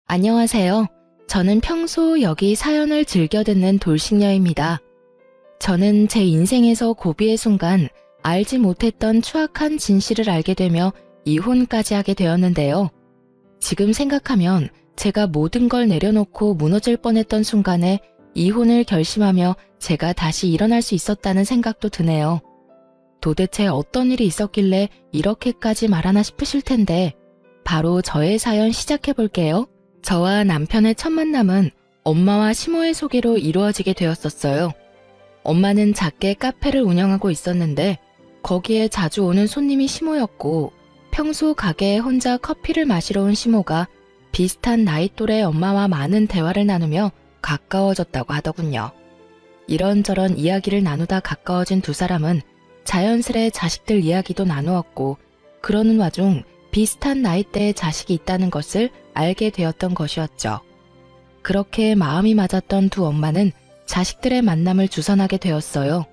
안녕하세요. 저는 평소 여기 사연을 즐겨 듣는 돌싱녀입니다. 저는 제 인생에서 고비의 순간 알지 못했던 추악한 진실을 알게 되며 이혼까지 하게 되었는데요. 지금 생각하면 제가 모든 걸 내려놓고 무너질 뻔했던 순간에 이혼을 결심하며 제가 다시 일어날 수 있었다는 생각도 드네요. 도대체 어떤 일이 있었길래 이렇게까지 말하나 싶으실 텐데 바로 저의 사연 시작해 볼게요. 저와 남편의 첫 만남은 엄마와 시모의 소개로 이루어지게 되었었어요. 엄마는 작게 카페를 운영하고 있었는데 거기에 자주 오는 손님이 시모였고 평소 가게에 혼자 커피를 마시러 온 시모가 비슷한 나이 또래 엄마와 많은 대화를 나누며 가까워졌다고 하더군요. 이런저런 이야기를 나누다 가까워진 두 사람은 자연스레 자식들 이야기도 나누었고 그러는 와중 비슷한 나이대의 자식이 있다는 것을 알게 되었던 것이었죠. 그렇게 마음이 맞았던 두 엄마는 자식들의 만남을 주선하게 되었어요.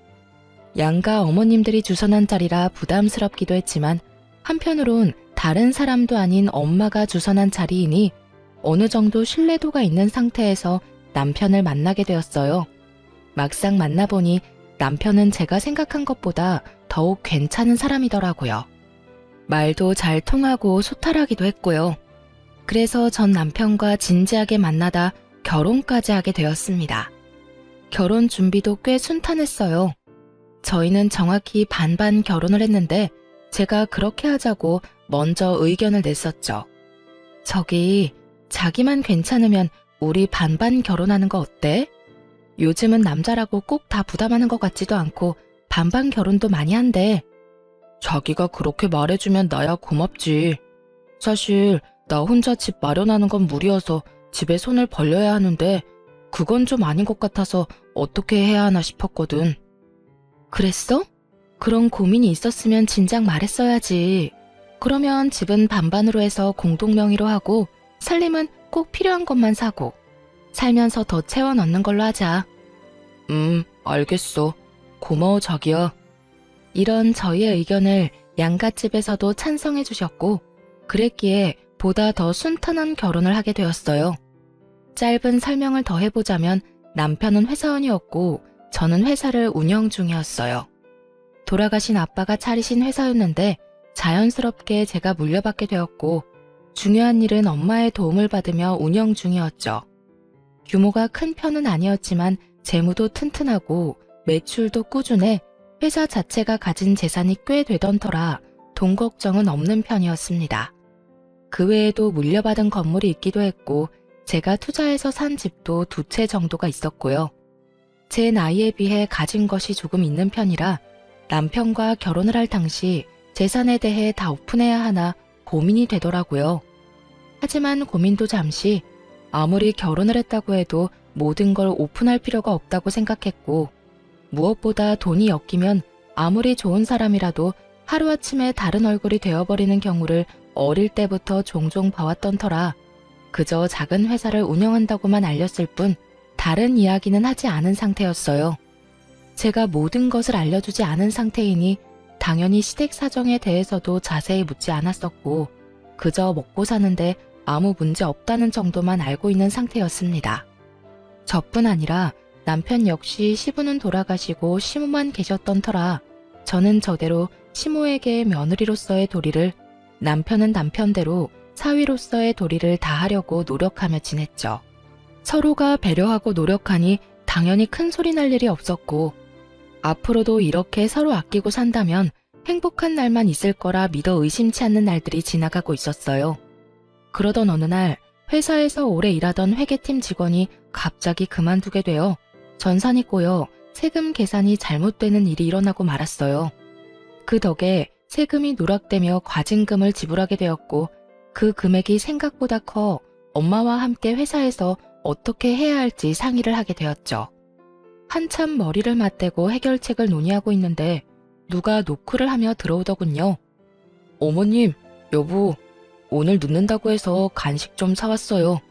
양가 어머님들이 주선한 자리라 부담스럽기도 했지만 한편으론 다른 사람도 아닌 엄마가 주선한 자리이니 어느 정도 신뢰도가 있는 상태에서 남편을 만나게 되었어요. 막상 만나보니 남편은 제가 생각한 것보다 더욱 괜찮은 사람이더라고요. 말도 잘 통하고 소탈하기도 했고요. 그래서 전 남편과 진지하게 만나다 결혼까지 하게 되었습니다. 결혼 준비도 꽤 순탄했어요. 저희는 정확히 반반 결혼을 했는데 제가 그렇게 하자고 먼저 의견을 냈었죠. 저기, 자기만 괜찮으면 우리 반반 결혼하는 거 어때? 요즘은 남자라고 꼭 다 부담하는 것 같지도 않고 반반 결혼도 많이 한대. 자기가 그렇게 말해주면 나야 고맙지. 사실 나 혼자 집 마련하는 건 무리여서 집에 손을 벌려야 하는데 그건 좀 아닌 것 같아서 어떻게 해야 하나 싶었거든. 그랬어? 그런 고민이 있었으면 진작 말했어야지. 그러면 집은 반반으로 해서 공동명의로 하고 살림은 꼭 필요한 것만 사고 살면서 더 채워 넣는 걸로 하자. 알겠어. 고마워 자기야. 이런 저희의 의견을 양갓집에서도 찬성해 주셨고 그랬기에 보다 더 순탄한 결혼을 하게 되었어요. 짧은 설명을 더 해보자면 남편은 회사원이었고 저는 회사를 운영 중이었어요. 돌아가신 아빠가 차리신 회사였는데 자연스럽게 제가 물려받게 되었고 중요한 일은 엄마의 도움을 받으며 운영 중이었죠. 규모가 큰 편은 아니었지만 재무도 튼튼하고 매출도 꾸준해 회사 자체가 가진 재산이 꽤 되던 터라 돈 걱정은 없는 편이었습니다. 그 외에도 물려받은 건물이 있기도 했고 제가 투자해서 산 집도 2채 정도가 있었고요. 제 나이에 비해 가진 것이 조금 있는 편이라 남편과 결혼을 할 당시 재산에 대해 다 오픈해야 하나 고민이 되더라고요. 하지만 고민도 잠시 아무리 결혼을 했다고 해도 모든 걸 오픈할 필요가 없다고 생각했고 무엇보다 돈이 엮이면 아무리 좋은 사람이라도 하루아침에 다른 얼굴이 되어버리는 경우를 어릴 때부터 종종 봐왔던 터라 그저 작은 회사를 운영한다고만 알렸을 뿐 다른 이야기는 하지 않은 상태였어요. 제가 모든 것을 알려주지 않은 상태이니 당연히 시댁 사정에 대해서도 자세히 묻지 않았었고 그저 먹고 사는데 아무 문제 없다는 정도만 알고 있는 상태였습니다. 저뿐 아니라 남편 역시 시부는 돌아가시고 시모만 계셨던 터라 저는 저대로 시모에게 며느리로서의 도리를 남편은 남편대로 사위로서의 도리를 다하려고 노력하며 지냈죠. 서로가 배려하고 노력하니 당연히 큰 소리 날 일이 없었고 앞으로도 이렇게 서로 아끼고 산다면 행복한 날만 있을 거라 믿어 의심치 않는 날들이 지나가고 있었어요. 그러던 어느 날 회사에서 오래 일하던 회계팀 직원이 갑자기 그만두게 되어 전산이 꼬여 세금 계산이 잘못되는 일이 일어나고 말았어요. 그 덕에 세금이 누락되며 과징금을 지불하게 되었고 그 금액이 생각보다 커 엄마와 함께 회사에서 어떻게 해야 할지 상의를 하게 되었죠. 한참 머리를 맞대고 해결책을 논의하고 있는데 누가 노크를 하며 들어오더군요. 어머님, 여보, 오늘 늦는다고 해서 간식 좀 사왔어요.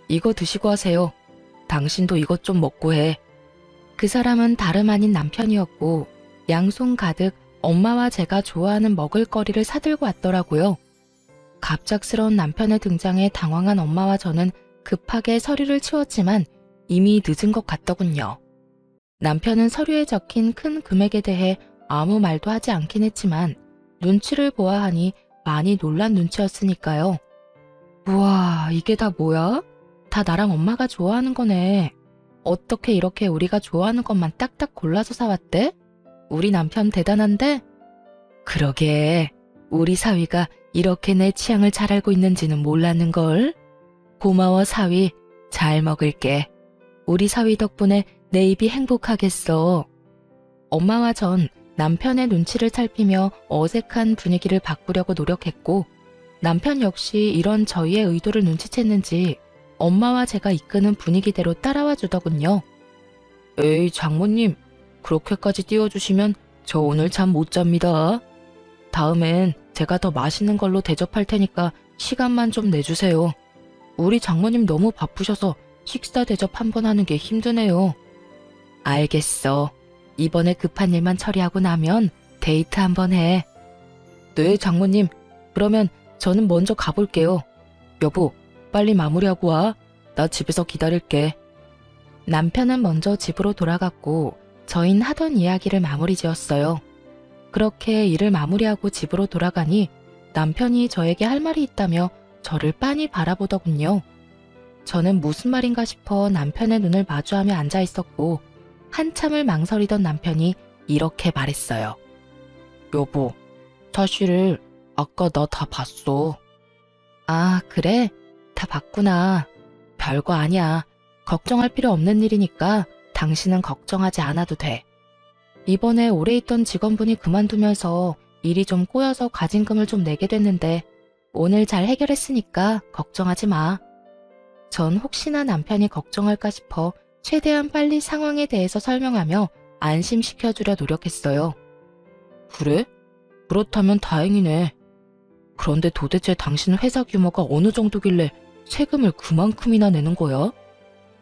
이거 드시고 하세요. 당신도 이것 좀 먹고 해. 그 사람은 다름 아닌 남편이었고 양손 가득 엄마와 제가 좋아하는 먹을거리를 사들고 왔더라고요. 갑작스러운 남편의 등장에 당황한 엄마와 저는 급하게 서류를 치웠지만 이미 늦은 것 같더군요. 남편은 서류에 적힌 큰 금액에 대해 아무 말도 하지 않긴 했지만 눈치를 보아하니 많이 놀란 눈치였으니까요. 우와, 이게 다 뭐야? 다 나랑 엄마가 좋아하는 거네. 어떻게 이렇게 우리가 좋아하는 것만 딱딱 골라서 사왔대? 우리 남편 대단한데? 그러게, 우리 사위가 이렇게 내 취향을 잘 알고 있는지는 몰랐는걸. 고마워, 사위. 잘 먹을게. 우리 사위 덕분에 내 입이 행복하겠어. 엄마와 전 남편의 눈치를 살피며 어색한 분위기를 바꾸려고 노력했고, 남편 역시 이런 저희의 의도를 눈치챘는지 엄마와 제가 이끄는 분위기대로 따라와 주더군요. 에이, 장모님, 그렇게까지 띄워주시면 저 오늘 잠 못 잡니다. 다음엔 제가 더 맛있는 걸로 대접할 테니까 시간만 좀 내주세요. 우리 장모님 너무 바쁘셔서 식사 대접 한 번 하는 게 힘드네요. 알겠어. 이번에 급한 일만 처리하고 나면 데이트 한번 해. 네, 장모님. 그러면 저는 먼저 가볼게요. 여보, 빨리 마무리하고 와. 나 집에서 기다릴게. 남편은 먼저 집으로 돌아갔고 저흰 하던 이야기를 마무리 지었어요. 그렇게 일을 마무리하고 집으로 돌아가니 남편이 저에게 할 말이 있다며 저를 빤히 바라보더군요. 저는 무슨 말인가 싶어 남편의 눈을 마주하며 앉아 있었고 한참을 망설이던 남편이 이렇게 말했어요. 여보, 사실 아까 나 다 봤어. 아, 그래? 다 봤구나. 별거 아니야. 걱정할 필요 없는 일이니까 당신은 걱정하지 않아도 돼. 이번에 오래 있던 직원분이 그만두면서 일이 좀 꼬여서 가진금을 좀 내게 됐는데 오늘 잘 해결했으니까 걱정하지 마. 전 혹시나 남편이 걱정할까 싶어 최대한 빨리 상황에 대해서 설명하며 안심시켜주려 노력했어요. 그래? 그렇다면 다행이네. 그런데 도대체 당신 회사 규모가 어느 정도길래 세금을 그만큼이나 내는 거야?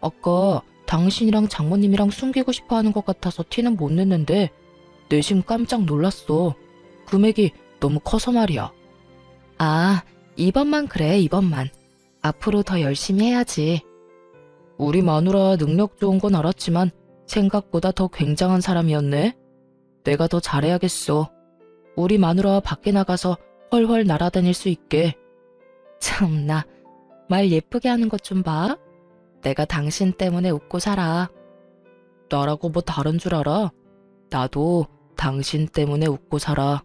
아까 당신이랑 장모님이랑 숨기고 싶어 하는 것 같아서 티는 못 냈는데 내심 깜짝 놀랐어. 금액이 너무 커서 말이야. 아, 이번만 그래, 이번만. 앞으로 더 열심히 해야지. 우리 마누라 능력 좋은 건 알았지만 생각보다 더 굉장한 사람이었네. 내가 더 잘해야겠어. 우리 마누라 밖에 나가서 헐헐 날아다닐 수 있게. 참나, 말 예쁘게 하는 것 좀 봐. 내가 당신 때문에 웃고 살아. 나라고 뭐 다른 줄 알아? 나도 당신 때문에 웃고 살아.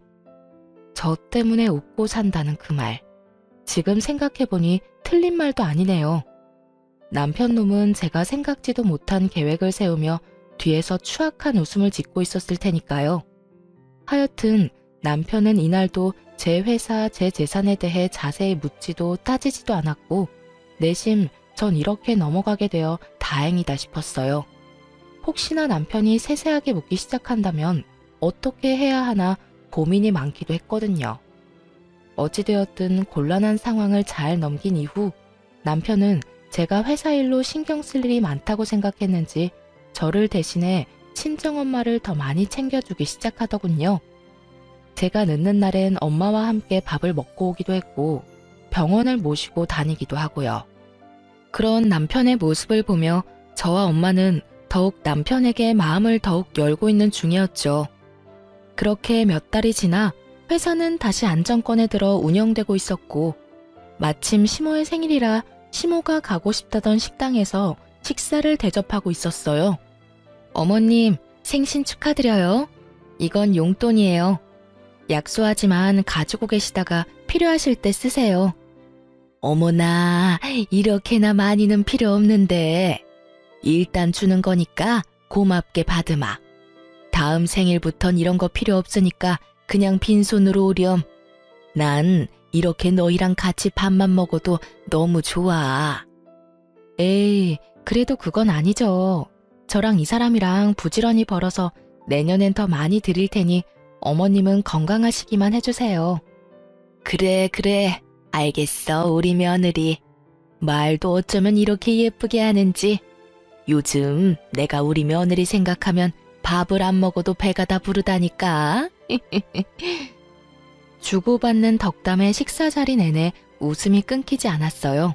저 때문에 웃고 산다는 그 말. 지금 생각해보니 틀린 말도 아니네요. 남편 놈은 제가 생각지도 못한 계획을 세우며 뒤에서 추악한 웃음을 짓고 있었을 테니까요. 하여튼 남편은 이날도 제 회사, 제 재산에 대해 자세히 묻지도 따지지도 않았고 내심 전 이렇게 넘어가게 되어 다행이다 싶었어요. 혹시나 남편이 세세하게 묻기 시작한다면 어떻게 해야 하나 고민이 많기도 했거든요. 어찌되었든 곤란한 상황을 잘 넘긴 이후 남편은 제가 회사 일로 신경 쓸 일이 많다고 생각했는지 저를 대신해 친정엄마를 더 많이 챙겨주기 시작하더군요. 제가 늦는 날엔 엄마와 함께 밥을 먹고 오기도 했고 병원을 모시고 다니기도 하고요. 그런 남편의 모습을 보며 저와 엄마는 더욱 남편에게 마음을 더욱 열고 있는 중이었죠. 그렇게 몇 달이 지나 회사는 다시 안정권에 들어 운영되고 있었고 마침 시모의 생일이라 시모가 가고 싶다던 식당에서 식사를 대접하고 있었어요. 어머님, 생신 축하드려요. 이건 용돈이에요. 약소하지만 가지고 계시다가 필요하실 때 쓰세요. 어머나, 이렇게나 많이는 필요 없는데. 일단 주는 거니까 고맙게 받으마. 다음 생일부턴 이런 거 필요 없으니까 그냥 빈손으로 오렴. 난 이렇게 너희랑 같이 밥만 먹어도 너무 좋아. 에이, 그래도 그건 아니죠. 저랑 이 사람이랑 부지런히 벌어서 내년엔 더 많이 드릴 테니 어머님은 건강하시기만 해주세요. 그래, 알겠어, 우리 며느리. 말도 어쩌면 이렇게 예쁘게 하는지. 요즘 내가 우리 며느리 생각하면 밥을 안 먹어도 배가 다 부르다니까. 주고받는 덕담의 식사 자리 내내 웃음이 끊기지 않았어요.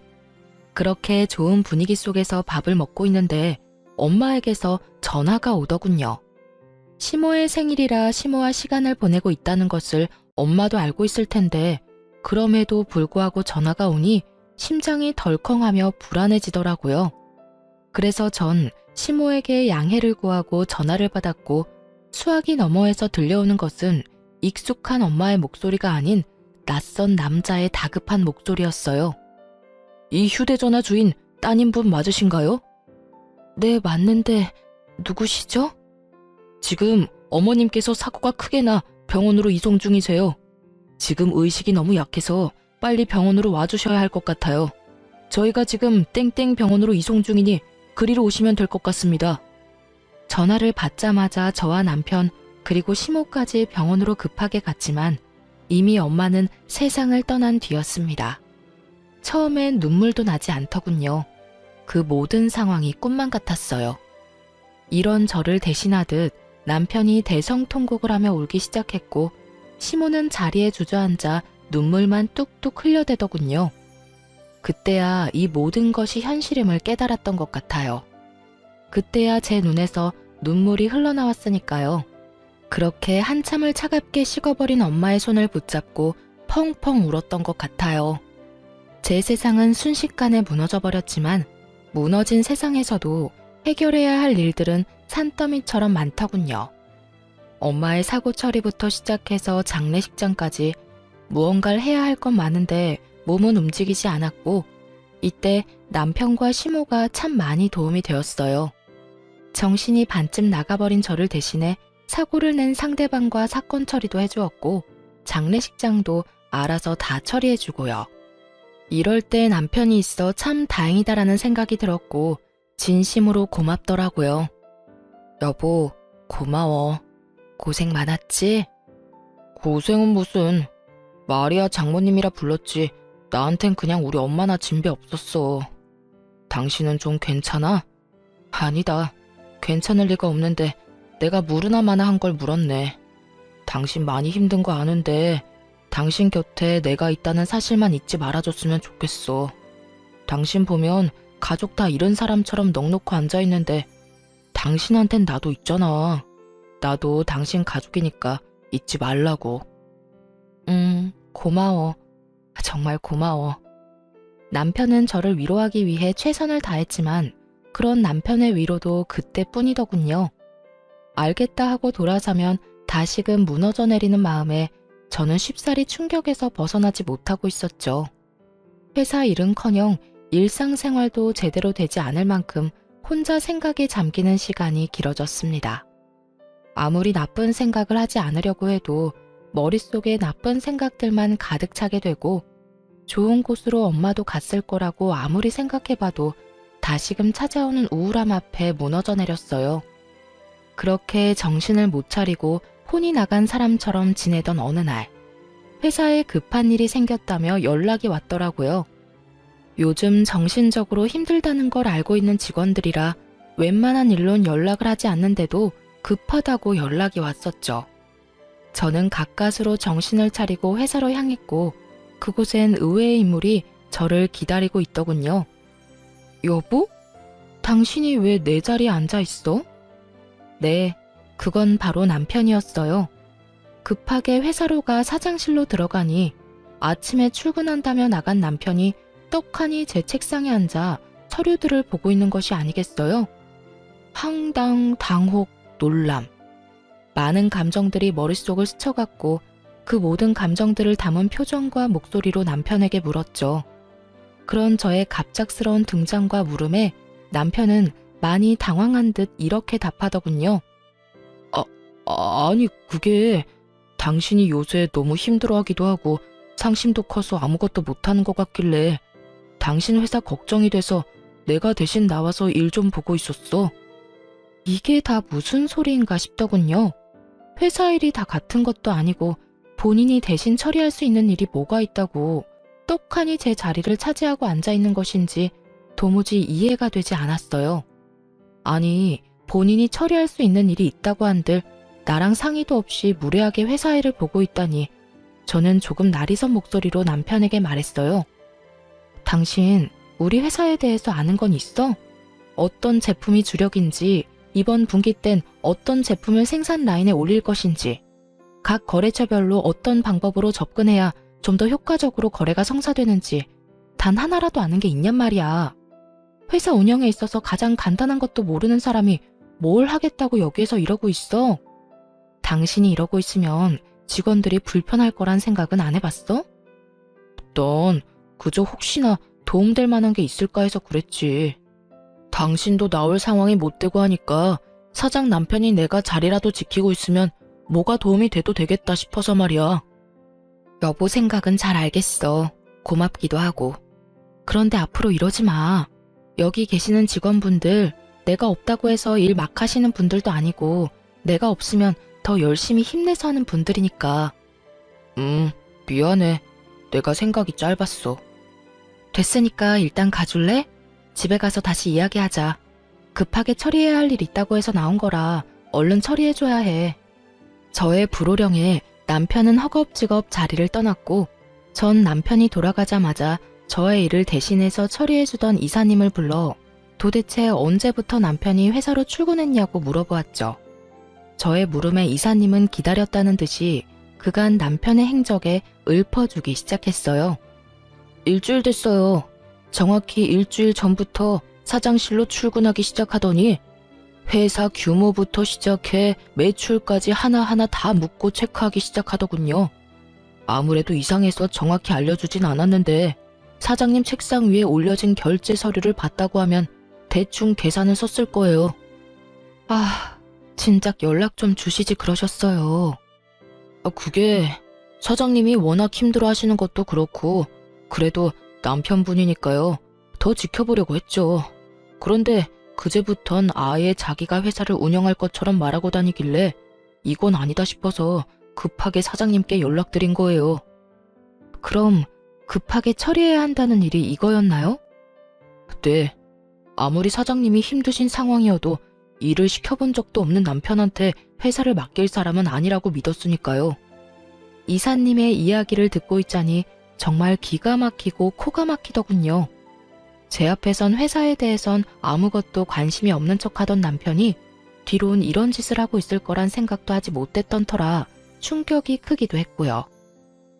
그렇게 좋은 분위기 속에서 밥을 먹고 있는데 엄마에게서 전화가 오더군요. 시모의 생일이라 시모와 시간을 보내고 있다는 것을 엄마도 알고 있을 텐데 그럼에도 불구하고 전화가 오니 심장이 덜컹하며 불안해지더라고요. 그래서 전 시모에게 양해를 구하고 전화를 받았고 수화기 너머에서 들려오는 것은 익숙한 엄마의 목소리가 아닌 낯선 남자의 다급한 목소리였어요. 이 휴대전화 주인 따님분 맞으신가요? 네, 맞는데 누구시죠? 지금 어머님께서 사고가 크게 나 병원으로 이송 중이세요. 지금 의식이 너무 약해서 빨리 병원으로 와주셔야 할 것 같아요. 저희가 지금 땡땡 병원으로 이송 중이니 그리로 오시면 될 것 같습니다. 전화를 받자마자 저와 남편 그리고 시모까지 병원으로 급하게 갔지만 이미 엄마는 세상을 떠난 뒤였습니다. 처음엔 눈물도 나지 않더군요. 그 모든 상황이 꿈만 같았어요. 이런 저를 대신하듯 남편이 대성통곡을 하며 울기 시작했고 시모는 자리에 주저앉아 눈물만 뚝뚝 흘려대더군요. 그때야 이 모든 것이 현실임을 깨달았던 것 같아요. 그때야 제 눈에서 눈물이 흘러나왔으니까요. 그렇게 한참을 차갑게 식어버린 엄마의 손을 붙잡고 펑펑 울었던 것 같아요. 제 세상은 순식간에 무너져버렸지만 무너진 세상에서도 해결해야 할 일들은 산더미처럼 많더군요. 엄마의 사고 처리부터 시작해서 장례식장까지 무언가를 해야 할 건 많은데 몸은 움직이지 않았고 이때 남편과 시모가 참 많이 도움이 되었어요. 정신이 반쯤 나가버린 저를 대신해 사고를 낸 상대방과 사건 처리도 해주었고 장례식장도 알아서 다 처리해주고요. 이럴 때 남편이 있어 참 다행이다라는 생각이 들었고 진심으로 고맙더라고요. 여보, 고마워. 고생 많았지? 고생은 무슨. 마리아 장모님이라 불렀지. 나한텐 그냥 우리 엄마나 진배 없었어. 당신은 좀 괜찮아? 아니다. 괜찮을 리가 없는데 내가 물으나 마나 한 걸 물었네. 당신 많이 힘든 거 아는데 당신 곁에 내가 있다는 사실만 잊지 말아줬으면 좋겠어. 당신 보면 가족 다 잃은 사람처럼 넋놓고 앉아있는데 당신한텐 나도 있잖아. 나도 당신 가족이니까 잊지 말라고. 고마워. 정말 고마워. 남편은 저를 위로하기 위해 최선을 다했지만 그런 남편의 위로도 그때뿐이더군요. 알겠다 하고 돌아서면 다시금 무너져 내리는 마음에 저는 쉽사리 충격에서 벗어나지 못하고 있었죠. 회사 일은커녕 일상생활도 제대로 되지 않을 만큼 혼자 생각에 잠기는 시간이 길어졌습니다. 아무리 나쁜 생각을 하지 않으려고 해도 머릿속에 나쁜 생각들만 가득 차게 되고 좋은 곳으로 엄마도 갔을 거라고 아무리 생각해봐도 다시금 찾아오는 우울함 앞에 무너져 내렸어요. 그렇게 정신을 못 차리고 혼이 나간 사람처럼 지내던 어느 날 회사에 급한 일이 생겼다며 연락이 왔더라고요. 요즘 정신적으로 힘들다는 걸 알고 있는 직원들이라 웬만한 일론 연락을 하지 않는데도 급하다고 연락이 왔었죠. 저는 가까스로 정신을 차리고 회사로 향했고 그곳엔 의외의 인물이 저를 기다리고 있더군요. 여보? 당신이 왜 내 자리에 앉아 있어? 네, 그건 바로 남편이었어요. 급하게 회사로 가 사장실로 들어가니 아침에 출근한다며 나간 남편이 떡하니 제 책상에 앉아 서류들을 보고 있는 것이 아니겠어요? 황당, 당혹, 놀람. 많은 감정들이 머릿속을 스쳐갔고 그 모든 감정들을 담은 표정과 목소리로 남편에게 물었죠. 그런 저의 갑작스러운 등장과 물음에 남편은 많이 당황한 듯 이렇게 답하더군요. 아니 그게 당신이 요새 너무 힘들어하기도 하고 상심도 커서 아무것도 못하는 것 같길래 당신 회사 걱정이 돼서 내가 대신 나와서 일 좀 보고 있었어. 이게 다 무슨 소리인가 싶더군요. 회사 일이 다 같은 것도 아니고 본인이 대신 처리할 수 있는 일이 뭐가 있다고 떡하니 제 자리를 차지하고 앉아있는 것인지 도무지 이해가 되지 않았어요. 아니, 본인이 처리할 수 있는 일이 있다고 한들 나랑 상의도 없이 무례하게 회사 일을 보고 있다니 저는 조금 날이 선 목소리로 남편에게 말했어요. 당신 우리 회사에 대해서 아는 건 있어? 어떤 제품이 주력인지, 이번 분기 땐 어떤 제품을 생산 라인에 올릴 것인지, 각 거래처별로 어떤 방법으로 접근해야 좀 더 효과적으로 거래가 성사되는지 단 하나라도 아는 게 있냔 말이야. 회사 운영에 있어서 가장 간단한 것도 모르는 사람이 뭘 하겠다고 여기에서 이러고 있어? 당신이 이러고 있으면 직원들이 불편할 거란 생각은 안 해봤어? 넌 그저 혹시나 도움될 만한 게 있을까 해서 그랬지. 당신도 나올 상황이 못 되고 하니까 사장 남편이 내가 자리라도 지키고 있으면 뭐가 도움이 돼도 되겠다 싶어서 말이야. 여보 생각은 잘 알겠어. 고맙기도 하고. 그런데 앞으로 이러지 마. 여기 계시는 직원분들, 내가 없다고 해서 일 막 하시는 분들도 아니고 내가 없으면 더 열심히 힘내서 하는 분들이니까. 미안해. 내가 생각이 짧았어. 됐으니까 일단 가줄래? 집에 가서 다시 이야기하자. 급하게 처리해야 할 일 있다고 해서 나온 거라 얼른 처리해줘야 해. 저의 불호령에 남편은 허겁지겁 자리를 떠났고 전 남편이 돌아가자마자 저의 일을 대신해서 처리해주던 이사님을 불러 도대체 언제부터 남편이 회사로 출근했냐고 물어보았죠. 저의 물음에 이사님은 기다렸다는 듯이 그간 남편의 행적에 읊어주기 시작했어요. 일주일 됐어요. 정확히 일주일 전부터 사장실로 출근하기 시작하더니 회사 규모부터 시작해 매출까지 하나하나 다 묻고 체크하기 시작하더군요. 아무래도 이상해서 정확히 알려주진 않았는데 사장님 책상 위에 올려진 결제 서류를 봤다고 하면 대충 계산을 썼을 거예요. 진작 연락 좀 주시지 그러셨어요. 그게 사장님이 워낙 힘들어 하시는 것도 그렇고 그래도 남편분이니까요. 더 지켜보려고 했죠. 그런데 그제부턴 아예 자기가 회사를 운영할 것처럼 말하고 다니길래 이건 아니다 싶어서 급하게 사장님께 연락드린 거예요. 그럼 급하게 처리해야 한다는 일이 이거였나요? 네. 아무리 사장님이 힘드신 상황이어도 일을 시켜본 적도 없는 남편한테 회사를 맡길 사람은 아니라고 믿었으니까요. 이사님의 이야기를 듣고 있자니 정말 기가 막히고 코가 막히더군요. 제 앞에선 회사에 대해선 아무것도 관심이 없는 척하던 남편이 뒤론 이런 짓을 하고 있을 거란 생각도 하지 못했던 터라 충격이 크기도 했고요.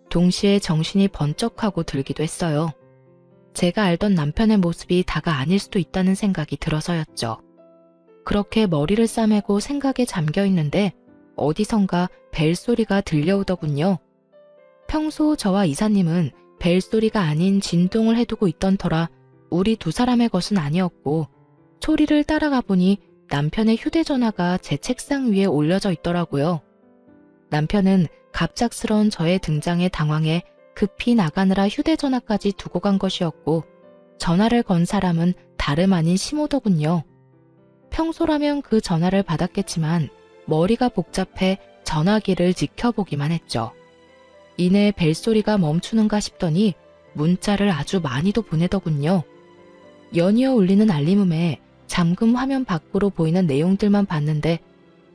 동시에 정신이 번쩍하고 들기도 했어요. 제가 알던 남편의 모습이 다가 아닐 수도 있다는 생각이 들어서였죠. 그렇게 머리를 싸매고 생각에 잠겨 있는데 어디선가 벨소리가 들려오더군요. 평소 저와 이사님은 벨소리가 아닌 진동을 해두고 있던 터라 우리 두 사람의 것은 아니었고 소리를 따라가 보니 남편의 휴대전화가 제 책상 위에 올려져 있더라고요. 남편은 갑작스러운 저의 등장에 당황해 급히 나가느라 휴대전화까지 두고 간 것이었고 전화를 건 사람은 다름 아닌 시모더군요. 평소라면 그 전화를 받았겠지만 머리가 복잡해 전화기를 지켜보기만 했죠. 이내 벨소리가 멈추는가 싶더니 문자를 아주 많이도 보내더군요. 연이어 울리는 알림음에 잠금 화면 밖으로 보이는 내용들만 봤는데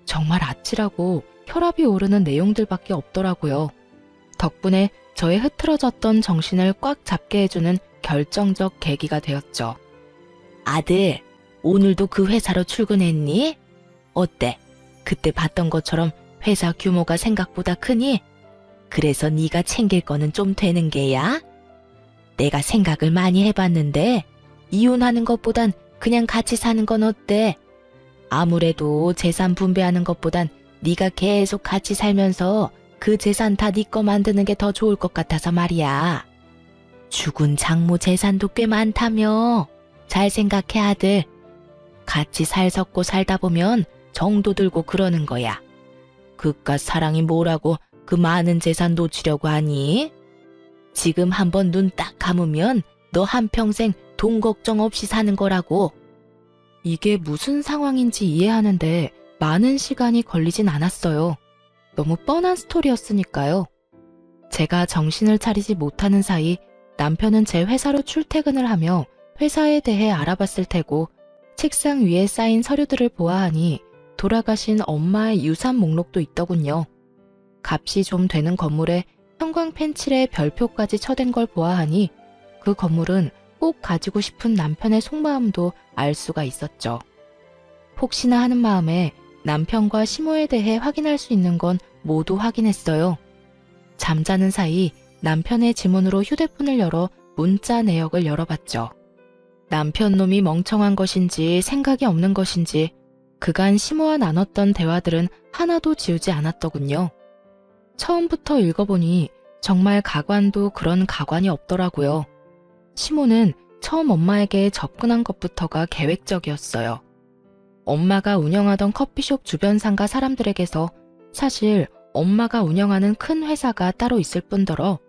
정말 아찔하고 혈압이 오르는 내용들밖에 없더라고요. 덕분에 저의 흐트러졌던 정신을 꽉 잡게 해주는 결정적 계기가 되었죠. 아들, 오늘도 그 회사로 출근했니? 어때? 그때 봤던 것처럼 회사 규모가 생각보다 크니? 그래서 네가 챙길 거는 좀 되는 게야? 내가 생각을 많이 해봤는데 이혼하는 것보단 그냥 같이 사는 건 어때? 아무래도 재산 분배하는 것보단 네가 계속 같이 살면서 그 재산 다 네 거 만드는 게 더 좋을 것 같아서 말이야. 죽은 장모 재산도 꽤 많다며. 잘 생각해 아들. 같이 살섞고 살다 보면 정도 들고 그러는 거야. 그깟 사랑이 뭐라고 그 많은 재산 놓치려고 하니? 지금 한번 눈 딱 감으면 너 한평생 돈 걱정 없이 사는 거라고. 이게 무슨 상황인지 이해하는데 많은 시간이 걸리진 않았어요. 너무 뻔한 스토리였으니까요. 제가 정신을 차리지 못하는 사이 남편은 제 회사로 출퇴근을 하며 회사에 대해 알아봤을 테고 책상 위에 쌓인 서류들을 보아하니 돌아가신 엄마의 유산 목록도 있더군요. 값이 좀 되는 건물에 형광 펜칠에 별표까지 쳐댄 걸 보아하니 그 건물은 꼭 가지고 싶은 남편의 속마음도 알 수가 있었죠. 혹시나 하는 마음에 남편과 시모에 대해 확인할 수 있는 건 모두 확인했어요. 잠자는 사이 남편의 지문으로 휴대폰을 열어 문자 내역을 열어봤죠. 남편 놈이 멍청한 것인지 생각이 없는 것인지 그간 시모와 나눴던 대화들은 하나도 지우지 않았더군요. 처음부터 읽어보니 정말 가관도 그런 가관이 없더라고요. 시모는 처음 엄마에게 접근한 것부터가 계획적이었어요. 엄마가 운영하던 커피숍 주변 상가 사람들에게서 사실 엄마가 운영하는 큰 회사가 따로 있을 뿐더러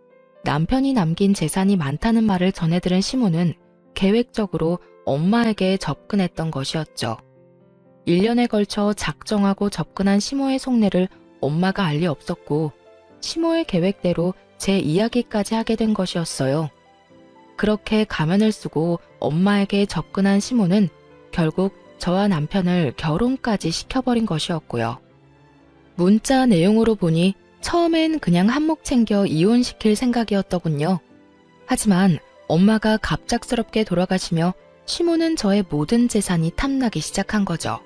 남편이 남긴 재산이 많다는 말을 전해들은 시모는 계획적으로 엄마에게 접근했던 것이었죠. 1년에 걸쳐 작정하고 접근한 시모의 속내를 엄마가 알 리 없었고 시모의 계획대로 제 이야기까지 하게 된 것이었어요. 그렇게 가면을 쓰고 엄마에게 접근한 시모는 결국 저와 남편을 결혼까지 시켜버린 것이었고요. 문자 내용으로 보니 처음엔 그냥 한몫 챙겨 이혼시킬 생각이었더군요. 하지만 엄마가 갑작스럽게 돌아가시며 시모는 저의 모든 재산이 탐나기 시작한 거죠.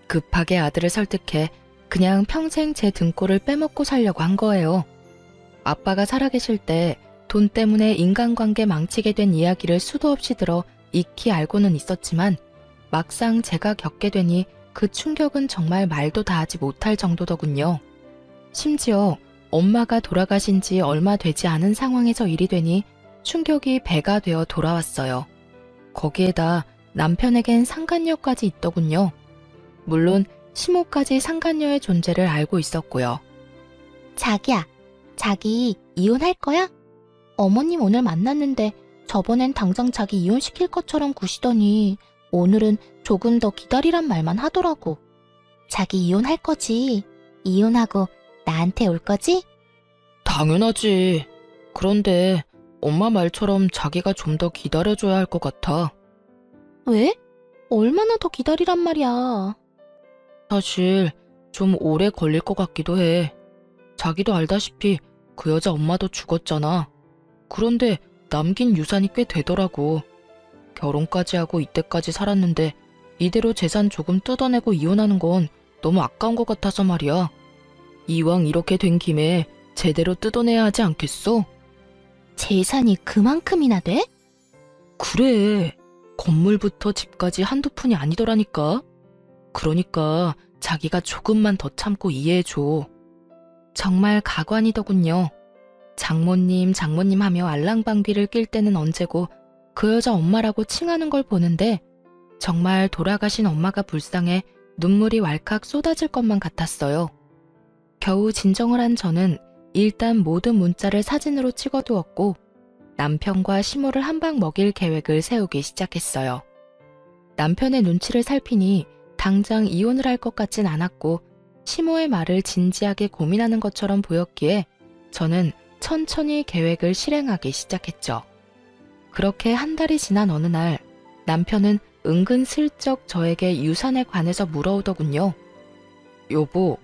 급하게 아들을 설득해 그냥 평생 제 등골을 빼먹고 살려고 한 거예요. 아빠가 살아계실 때 돈 때문에 인간관계 망치게 된 이야기를 수도 없이 들어 익히 알고는 있었지만 막상 제가 겪게 되니 그 충격은 정말 말도 다 하지 못할 정도더군요. 심지어 엄마가 돌아가신 지 얼마 되지 않은 상황에서 일이 되니 충격이 배가 되어 돌아왔어요. 거기에다 남편에겐 상간녀까지 있더군요. 물론 시모까지 상간녀의 존재를 알고 있었고요. 자기야, 자기 이혼할 거야? 어머님 오늘 만났는데 저번엔 당장 자기 이혼시킬 것처럼 구시더니 오늘은 조금 더 기다리란 말만 하더라고. 자기 이혼할 거지? 이혼하고 나한테 올 거지? 당연하지. 그런데 엄마 말처럼 자기가 좀 더 기다려줘야 할 것 같아. 왜? 얼마나 더 기다리란 말이야. 사실 좀 오래 걸릴 것 같기도 해. 자기도 알다시피 그 여자 엄마도 죽었잖아. 그런데 남긴 유산이 꽤 되더라고. 결혼까지 하고 이때까지 살았는데 이대로 재산 조금 뜯어내고 이혼하는 건 너무 아까운 것 같아서 말이야. 이왕 이렇게 된 김에 제대로 뜯어내야 하지 않겠어? 재산이 그만큼이나 돼? 그래. 건물부터 집까지 한두 푼이 아니더라니까. 그러니까 자기가 조금만 더 참고 이해해줘. 정말 가관이더군요. 장모님 하며 알랑방귀를 낄 때는 언제고 그 여자 엄마라고 칭하는 걸 보는데 정말 돌아가신 엄마가 불쌍해 눈물이 왈칵 쏟아질 것만 같았어요. 겨우 진정을 한 저는 일단 모든 문자를 사진으로 찍어두었고 남편과 시모를 한 방 먹일 계획을 세우기 시작했어요. 남편의 눈치를 살피니 당장 이혼을 할 것 같진 않았고 시모의 말을 진지하게 고민하는 것처럼 보였기에 저는 천천히 계획을 실행하기 시작했죠. 그렇게 한 달이 지난 어느 날 남편은 은근슬쩍 저에게 유산에 관해서 물어오더군요. 여보,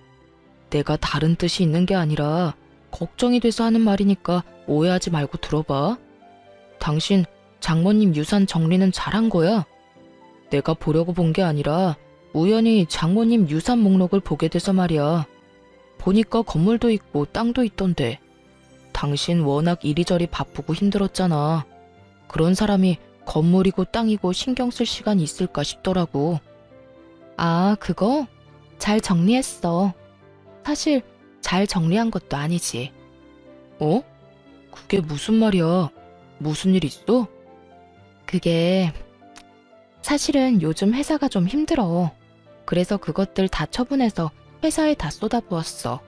내가 다른 뜻이 있는 게 아니라 걱정이 돼서 하는 말이니까 오해하지 말고 들어봐. 당신 장모님 유산 정리는 잘한 거야? 내가 보려고 본 게 아니라 우연히 장모님 유산 목록을 보게 돼서 말이야. 보니까 건물도 있고 땅도 있던데. 당신 워낙 이리저리 바쁘고 힘들었잖아. 그런 사람이 건물이고 땅이고 신경 쓸 시간이 있을까 싶더라고. 아, 그거? 잘 정리했어. 사실 잘 정리한 것도 아니지. 어? 그게 무슨 말이야? 무슨 일 있어? 그게 사실은 요즘 회사가 좀 힘들어. 그래서 그것들 다 처분해서 회사에 다 쏟아부었어.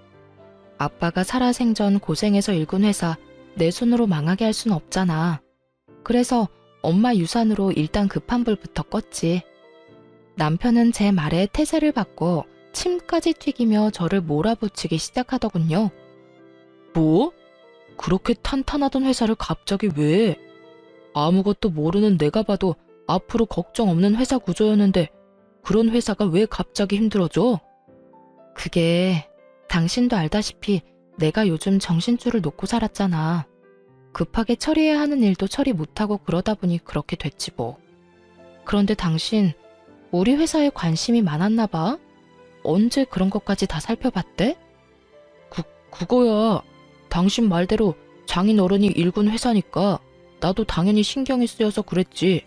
아빠가 살아생전 고생해서 일군 회사 내 손으로 망하게 할 순 없잖아. 그래서 엄마 유산으로 일단 급한 불부터 껐지. 남편은 제 말에 태세를 받고 침까지 튀기며 저를 몰아붙이기 시작하더군요. 뭐? 그렇게 탄탄하던 회사를 갑자기 왜? 아무것도 모르는 내가 봐도 앞으로 걱정 없는 회사 구조였는데 그런 회사가 왜 갑자기 힘들어져? 그게 당신도 알다시피 내가 요즘 정신줄을 놓고 살았잖아. 급하게 처리해야 하는 일도 처리 못하고 그러다 보니 그렇게 됐지 뭐. 그런데 당신 우리 회사에 관심이 많았나 봐? 언제 그런 것까지 다 살펴봤대? 그거야. 당신 말대로 장인 어른이 일군 회사니까 나도 당연히 신경이 쓰여서 그랬지.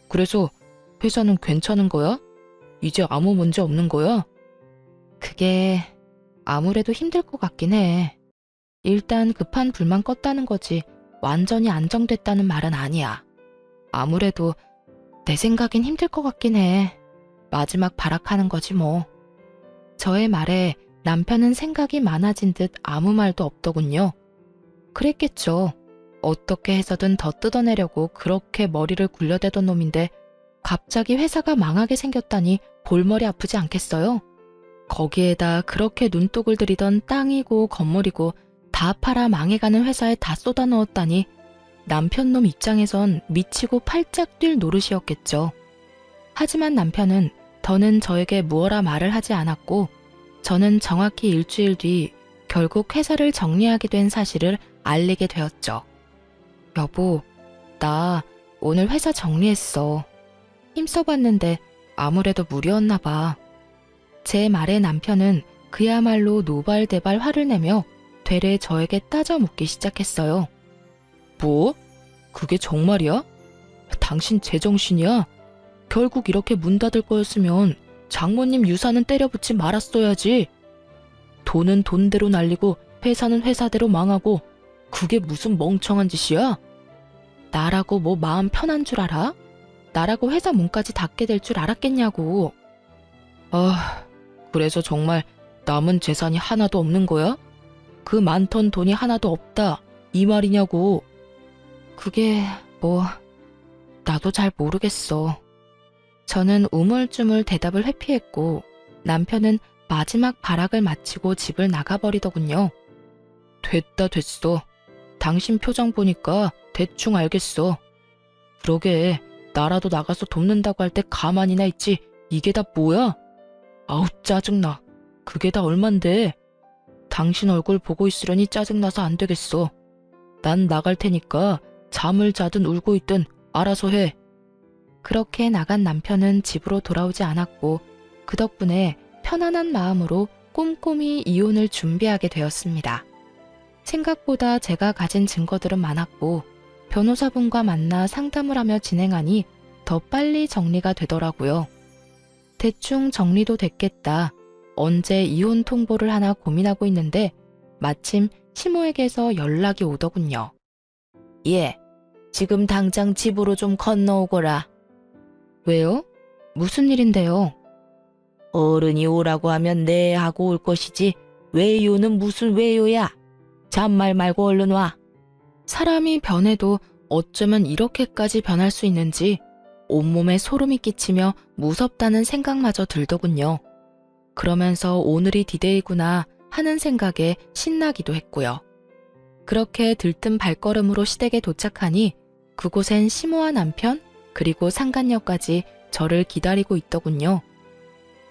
그래서 회사는 괜찮은 거야? 이제 아무 문제 없는 거야? 그게 아무래도 힘들 것 같긴 해. 일단 급한 불만 껐다는 거지 완전히 안정됐다는 말은 아니야. 아무래도 내 생각엔 힘들 것 같긴 해. 마지막 발악하는 거지 뭐. 저의 말에 남편은 생각이 많아진 듯 아무 말도 없더군요. 그랬겠죠. 어떻게 해서든 더 뜯어내려고 그렇게 머리를 굴려대던 놈인데 갑자기 회사가 망하게 생겼다니 볼머리 아프지 않겠어요? 거기에다 그렇게 눈독을 들이던 땅이고 건물이고 다 팔아 망해가는 회사에 다 쏟아 넣었다니 남편놈 입장에선 미치고 팔짝 뛸 노릇이었겠죠. 하지만 남편은 더는 저에게 무어라 말을 하지 않았고 저는 정확히 일주일 뒤 결국 회사를 정리하게 된 사실을 알리게 되었죠. 여보, 나 오늘 회사 정리했어. 힘써봤는데 아무래도 무리였나 봐. 제 말에 남편은 그야말로 노발대발 화를 내며 되레 저에게 따져 묻기 시작했어요. 뭐? 그게 정말이야? 당신 제정신이야? 결국 이렇게 문 닫을 거였으면 장모님 유산은 때려붙지 말았어야지. 돈은 돈대로 날리고 회사는 회사대로 망하고 그게 무슨 멍청한 짓이야? 나라고 뭐 마음 편한 줄 알아? 나라고 회사 문까지 닫게 될 줄 알았겠냐고. 아, 그래서 정말 남은 재산이 하나도 없는 거야? 그 많던 돈이 하나도 없다, 이 말이냐고. 그게 뭐 나도 잘 모르겠어. 저는 우물쭈물 대답을 회피했고 남편은 마지막 발악을 마치고 집을 나가버리더군요. 됐어. 당신 표정 보니까 대충 알겠어. 그러게 나라도 나가서 돕는다고 할 때 가만히나 있지 이게 다 뭐야? 아우 짜증나. 그게 다 얼만데. 당신 얼굴 보고 있으려니 짜증나서 안 되겠어. 난 나갈 테니까 잠을 자든 울고 있든 알아서 해. 그렇게 나간 남편은 집으로 돌아오지 않았고 그 덕분에 편안한 마음으로 꼼꼼히 이혼을 준비하게 되었습니다. 생각보다 제가 가진 증거들은 많았고 변호사분과 만나 상담을 하며 진행하니 더 빨리 정리가 되더라고요. 대충 정리도 됐겠다. 언제 이혼 통보를 하나 고민하고 있는데 마침 시모에게서 연락이 오더군요. 예, 지금 당장 집으로 좀 건너오거라. 왜요? 무슨 일인데요? 어른이 오라고 하면 네 하고 올 것이지 왜요는 무슨 왜요야. 잔말 말고 얼른 와. 사람이 변해도 어쩌면 이렇게까지 변할 수 있는지 온몸에 소름이 끼치며 무섭다는 생각마저 들더군요. 그러면서 오늘이 디데이구나 하는 생각에 신나기도 했고요. 그렇게 들뜬 발걸음으로 시댁에 도착하니 그곳엔 시모와 남편 그리고 상간녀까지 저를 기다리고 있더군요.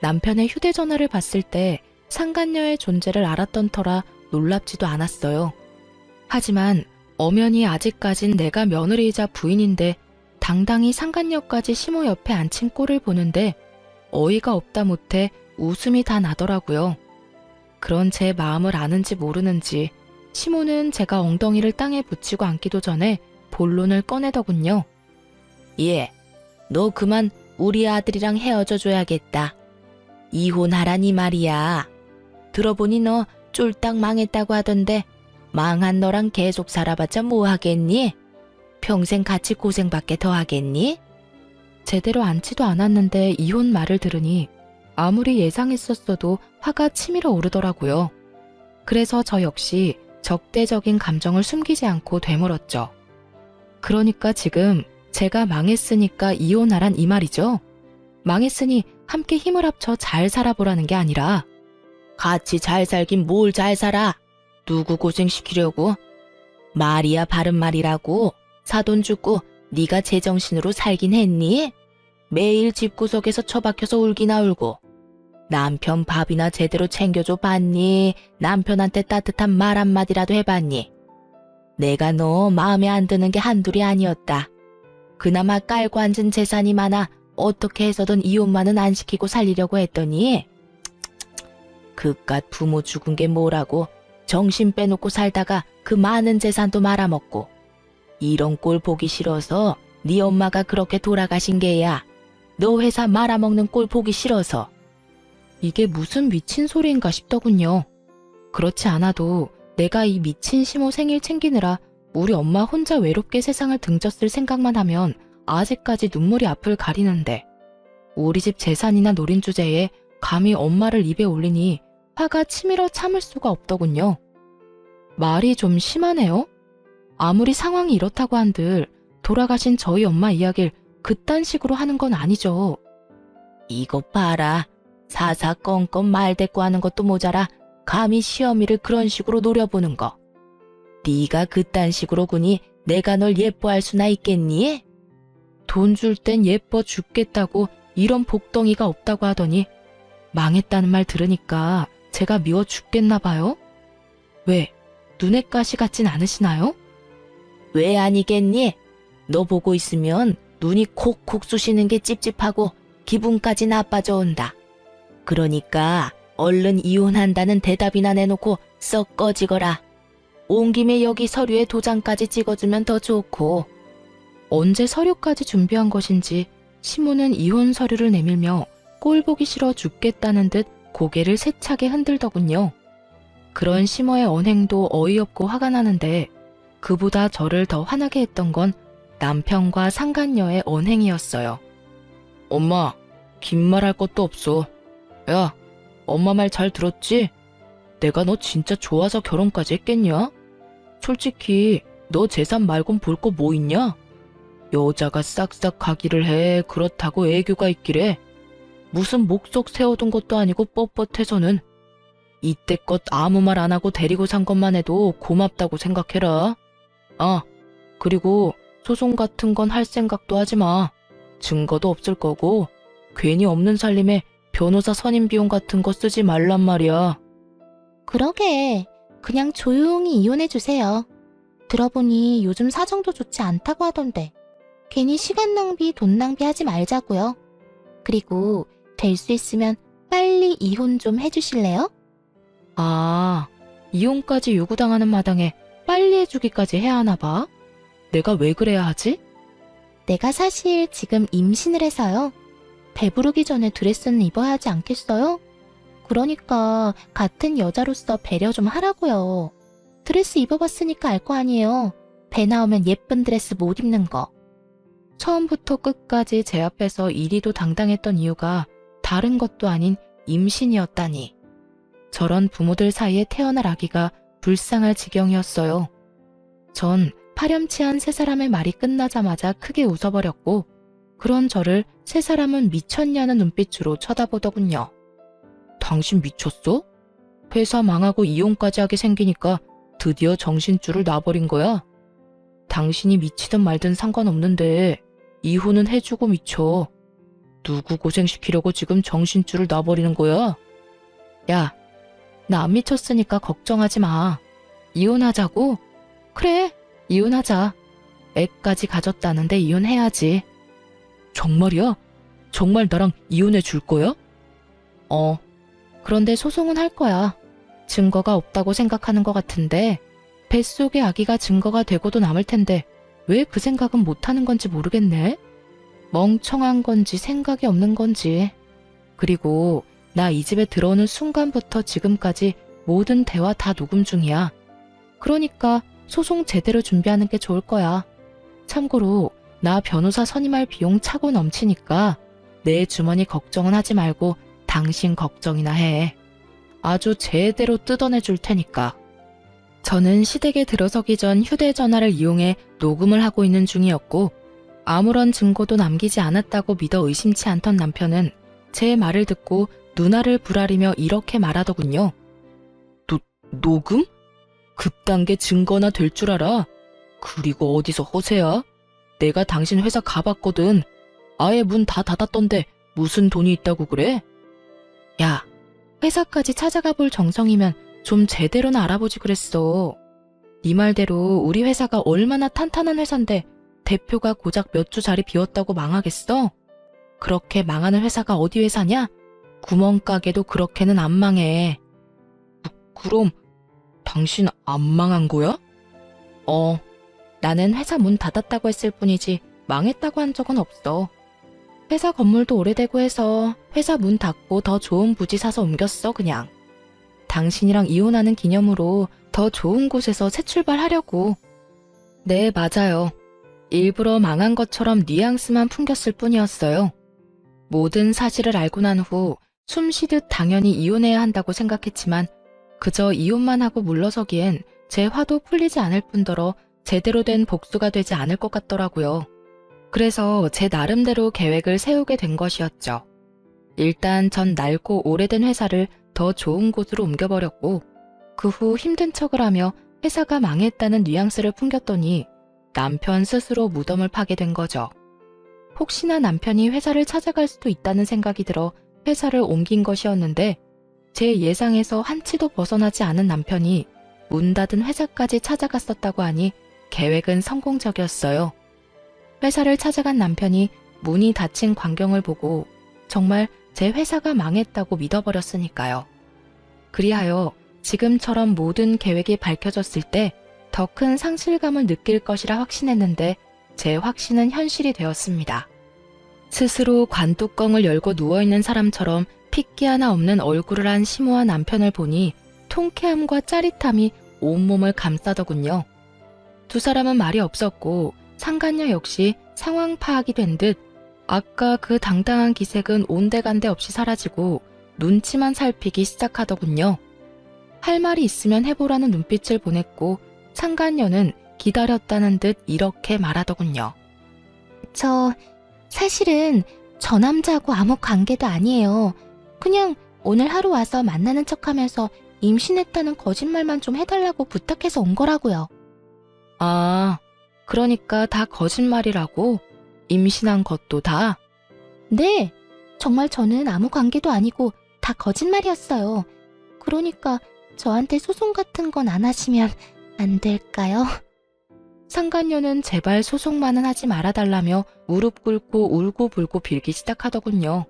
남편의 휴대전화를 봤을 때 상간녀의 존재를 알았던 터라 놀랍지도 않았어요. 하지만 엄연히 아직까진 내가 며느리이자 부인인데 당당히 상간녀까지 시모 옆에 앉힌 꼴을 보는데 어이가 없다 못해 웃음이 다 나더라고요. 그런 제 마음을 아는지 모르는지 시모는 제가 엉덩이를 땅에 붙이고 앉기도 전에 본론을 꺼내더군요. 예, 너 그만 우리 아들이랑 헤어져 줘야겠다. 이혼하라니 말이야. 들어보니 너 쫄딱 망했다고 하던데 망한 너랑 계속 살아봤자 뭐 하겠니? 평생 같이 고생밖에 더 하겠니? 제대로 앉지도 않았는데 이혼 말을 들으니 아무리 예상했었어도 화가 치밀어 오르더라고요. 그래서 저 역시 적대적인 감정을 숨기지 않고 되물었죠. 그러니까 지금 제가 망했으니까 이혼하란 이 말이죠? 망했으니 함께 힘을 합쳐 잘 살아보라는 게 아니라 같이 잘 살긴 뭘 잘 살아? 누구 고생시키려고? 말이야 바른 말이라고. 사돈 주고 네가 제정신으로 살긴 했니? 매일 집구석에서 처박혀서 울기나 울고 남편 밥이나 제대로 챙겨줘 봤니? 남편한테 따뜻한 말 한마디라도 해봤니? 내가 너 마음에 안 드는 게 한둘이 아니었다. 그나마 깔고 앉은 재산이 많아 어떻게 해서든 이혼만은 안 시키고 살리려고 했더니 그깟 부모 죽은 게 뭐라고 정신 빼놓고 살다가 그 많은 재산도 말아먹고 이런 꼴 보기 싫어서 네 엄마가 그렇게 돌아가신 게야. 너 회사 말아먹는 꼴 보기 싫어서. 이게 무슨 미친 소리인가 싶더군요. 그렇지 않아도 내가 이 미친 시모 생일 챙기느라 우리 엄마 혼자 외롭게 세상을 등졌을 생각만 하면 아직까지 눈물이 앞을 가리는데 우리 집 재산이나 노린 주제에 감히 엄마를 입에 올리니 화가 치밀어 참을 수가 없더군요. 말이 좀 심하네요. 아무리 상황이 이렇다고 한들 돌아가신 저희 엄마 이야기를 그딴 식으로 하는 건 아니죠. 이것 봐라. 사사건건 말대꾸 하는 것도 모자라 감히 시어미를 그런 식으로 노려보는 거. 네가 그딴 식으로 구니 내가 널 예뻐할 수나 있겠니? 돈 줄 땐 예뻐 죽겠다고 이런 복덩이가 없다고 하더니 망했다는 말 들으니까 제가 미워 죽겠나 봐요? 왜? 눈에 가시 같진 않으시나요? 왜 아니겠니? 너 보고 있으면 눈이 콕콕 쑤시는 게 찝찝하고 기분까지 나빠져 온다. 그러니까 얼른 이혼한다는 대답이나 내놓고 썩 꺼지거라. 온 김에 여기 서류에 도장까지 찍어주면 더 좋고. 언제 서류까지 준비한 것인지 시모는 이혼 서류를 내밀며 꼴 보기 싫어 죽겠다는 듯 고개를 세차게 흔들더군요. 그런 시모의 언행도 어이없고 화가 나는데 그보다 저를 더 화나게 했던 건 남편과 상간녀의 언행이었어요. 엄마, 긴 말 할 것도 없어. 야, 엄마 말 잘 들었지? 내가 너 진짜 좋아서 결혼까지 했겠냐? 솔직히 너 재산 말곤 볼 거 뭐 있냐? 여자가 싹싹 가기를 해. 그렇다고 애교가 있기래. 무슨 목속 세워둔 것도 아니고 뻣뻣해서는. 이때껏 아무 말 안 하고 데리고 산 것만 해도 고맙다고 생각해라. 아, 그리고 소송 같은 건 할 생각도 하지 마. 증거도 없을 거고 괜히 없는 살림에 변호사 선임 비용 같은 거 쓰지 말란 말이야. 그러게. 그냥 조용히 이혼해주세요. 들어보니 요즘 사정도 좋지 않다고 하던데. 괜히 시간 낭비, 돈 낭비하지 말자고요. 그리고 될 수 있으면 빨리 이혼 좀 해주실래요? 아, 이혼까지 요구당하는 마당에 빨리 해주기까지 해야 하나 봐? 내가 왜 그래야 하지? 내가 사실 지금 임신을 해서요. 배부르기 전에 드레스는 입어야 하지 않겠어요? 그러니까 같은 여자로서 배려 좀 하라고요. 드레스 입어봤으니까 알 거 아니에요. 배 나오면 예쁜 드레스 못 입는 거. 처음부터 끝까지 제 앞에서 이리도 당당했던 이유가 다른 것도 아닌 임신이었다니. 저런 부모들 사이에 태어날 아기가 불쌍할 지경이었어요. 전 파렴치한 세 사람의 말이 끝나자마자 크게 웃어버렸고 그런 저를 세 사람은 미쳤냐는 눈빛으로 쳐다보더군요. 당신 미쳤어? 회사 망하고 이혼까지 하게 생기니까 드디어 정신줄을 놔버린 거야? 당신이 미치든 말든 상관없는데 이혼은 해주고 미쳐. 누구 고생시키려고 지금 정신줄을 놔버리는 거야? 야, 나 안 미쳤으니까 걱정하지 마. 이혼하자고? 그래, 이혼하자. 애까지 가졌다는데 이혼해야지. 정말이야? 정말 나랑 이혼해 줄 거야? 그런데 소송은 할 거야. 증거가 없다고 생각하는 것 같은데 뱃속의 아기가 증거가 되고도 남을 텐데 왜 그 생각은 못하는 건지 모르겠네. 멍청한 건지 생각이 없는 건지. 그리고 나 이 집에 들어오는 순간부터 지금까지 모든 대화 다 녹음 중이야. 그러니까 소송 제대로 준비하는 게 좋을 거야. 참고로 나 변호사 선임할 비용 차고 넘치니까 내 주머니 걱정은 하지 말고 당신 걱정이나 해. 아주 제대로 뜯어내 줄 테니까. 저는 시댁에 들어서기 전 휴대전화를 이용해 녹음을 하고 있는 중이었고 아무런 증거도 남기지 않았다고 믿어 의심치 않던 남편은 제 말을 듣고 눈알을 부라리며 이렇게 말하더군요. 녹음? 그딴 게 증거나 될 줄 알아? 그리고 어디서 허세야? 내가 당신 회사 가봤거든. 아예 문 다 닫았던데 무슨 돈이 있다고 그래? 야, 회사까지 찾아가 볼 정성이면 좀 제대로나 알아보지 그랬어. 네 말대로 우리 회사가 얼마나 탄탄한 회사인데 대표가 고작 몇 주 자리 비웠다고 망하겠어? 그렇게 망하는 회사가 어디 회사냐? 구멍가게도 그렇게는 안 망해. 그럼 당신 안 망한 거야? 나는 회사 문 닫았다고 했을 뿐이지 망했다고 한 적은 없어. 회사 건물도 오래되고 해서 회사 문 닫고 더 좋은 부지 사서 옮겼어, 그냥. 당신이랑 이혼하는 기념으로 더 좋은 곳에서 새 출발하려고. 네, 맞아요. 일부러 망한 것처럼 뉘앙스만 풍겼을 뿐이었어요. 모든 사실을 알고 난 후 숨쉬듯 당연히 이혼해야 한다고 생각했지만 그저 이혼만 하고 물러서기엔 제 화도 풀리지 않을 뿐더러 제대로 된 복수가 되지 않을 것 같더라고요. 그래서 제 나름대로 계획을 세우게 된 것이었죠. 일단 전 낡고 오래된 회사를 더 좋은 곳으로 옮겨버렸고 그 후 힘든 척을 하며 회사가 망했다는 뉘앙스를 풍겼더니 남편 스스로 무덤을 파게 된 거죠. 혹시나 남편이 회사를 찾아갈 수도 있다는 생각이 들어 회사를 옮긴 것이었는데 제 예상에서 한치도 벗어나지 않은 남편이 문 닫은 회사까지 찾아갔었다고 하니 계획은 성공적이었어요. 회사를 찾아간 남편이 문이 닫힌 광경을 보고 정말 제 회사가 망했다고 믿어버렸으니까요. 그리하여 지금처럼 모든 계획이 밝혀졌을 때 더 큰 상실감을 느낄 것이라 확신했는데 제 확신은 현실이 되었습니다. 스스로 관뚜껑을 열고 누워있는 사람처럼 핏기 하나 없는 얼굴을 한 심오한 남편을 보니 통쾌함과 짜릿함이 온몸을 감싸더군요. 두 사람은 말이 없었고 상간녀 역시 상황 파악이 된 듯 아까 그 당당한 기색은 온데간데 없이 사라지고 눈치만 살피기 시작하더군요. 할 말이 있으면 해보라는 눈빛을 보냈고 상간녀는 기다렸다는 듯 이렇게 말하더군요. 사실은 저 남자하고 아무 관계도 아니에요. 그냥 오늘 하루 와서 만나는 척하면서 임신했다는 거짓말만 좀 해달라고 부탁해서 온 거라고요. 아, 그러니까 다 거짓말이라고? 임신한 것도 다? 네, 정말 저는 아무 관계도 아니고 다 거짓말이었어요. 그러니까 저한테 소송 같은 건 안 하시면 안 될까요? 상간녀는 제발 소송만은 하지 말아달라며 무릎 꿇고 울고불고 빌기 시작하더군요.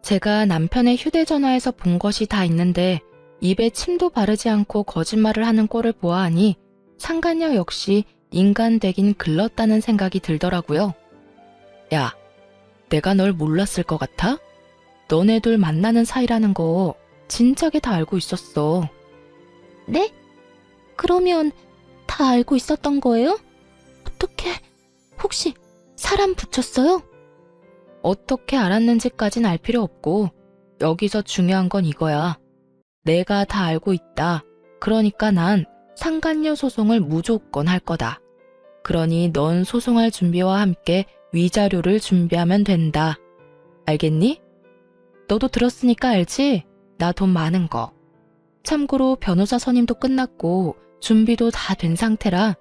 제가 남편의 휴대전화에서 본 것이 다 있는데 입에 침도 바르지 않고 거짓말을 하는 꼴을 보아하니 상간녀 역시 인간 되긴 글렀다는 생각이 들더라고요. 야, 내가 널 몰랐을 것 같아? 너네 둘 만나는 사이라는 거 진작에 다 알고 있었어. 네? 그러면 다 알고 있었던 거예요? 어떻게, 혹시 사람 붙였어요? 어떻게 알았는지까진 알 필요 없고 여기서 중요한 건 이거야. 내가 다 알고 있다. 그러니까 난 상간녀 소송을 무조건 할 거다. 그러니 넌 소송할 준비와 함께 위자료를 준비하면 된다. 알겠니? 너도 들었으니까 알지? 나 돈 많은 거. 참고로 변호사 선임도 끝났고 준비도 다 된 상태라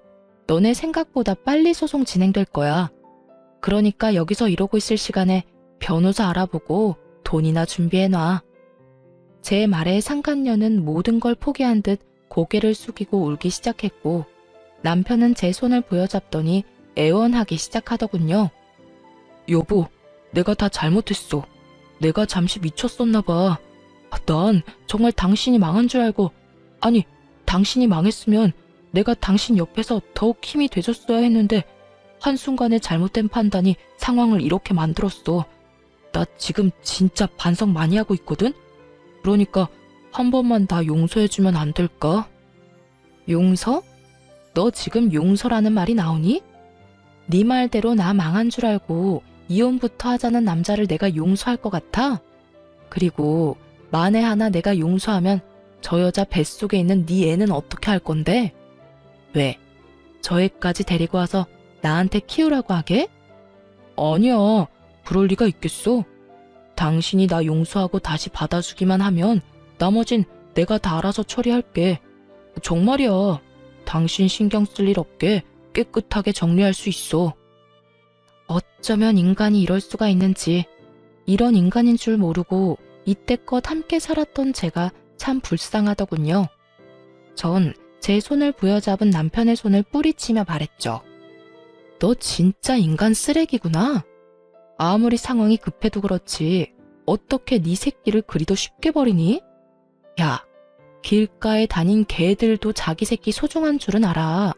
너네 생각보다 빨리 소송 진행될 거야. 그러니까 여기서 이러고 있을 시간에 변호사 알아보고 돈이나 준비해놔. 제 말에 상간녀는 모든 걸 포기한 듯 고개를 숙이고 울기 시작했고 남편은 제 손을 부여잡더니 애원하기 시작하더군요. 여보, 내가 다 잘못했어. 내가 잠시 미쳤었나 봐. 난 정말 당신이 망한 줄 알고, 아니, 당신이 망했으면 내가 당신 옆에서 더욱 힘이 돼줬어야 했는데 한순간에 잘못된 판단이 상황을 이렇게 만들었어. 나 지금 진짜 반성 많이 하고 있거든? 그러니까 한 번만 나 용서해주면 안 될까? 용서? 너 지금 용서라는 말이 나오니? 네 말대로 나 망한 줄 알고 이혼부터 하자는 남자를 내가 용서할 것 같아? 그리고 만에 하나 내가 용서하면 저 여자 뱃속에 있는 네 애는 어떻게 할 건데? 왜? 저 애까지 데리고 와서 나한테 키우라고 하게? 아니야, 그럴 리가 있겠어. 당신이 나 용서하고 다시 받아주기만 하면 나머진 내가 다 알아서 처리할게. 정말이야. 당신 신경 쓸 일 없게 깨끗하게 정리할 수 있어. 어쩌면 인간이 이럴 수가 있는지, 이런 인간인 줄 모르고 이때껏 함께 살았던 제가 참 불쌍하더군요. 전 제 손을 부여잡은 남편의 손을 뿌리치며 말했죠. 너 진짜 인간 쓰레기구나. 아무리 상황이 급해도 그렇지 어떻게 네 새끼를 그리도 쉽게 버리니? 야, 길가에 다닌 개들도 자기 새끼 소중한 줄은 알아.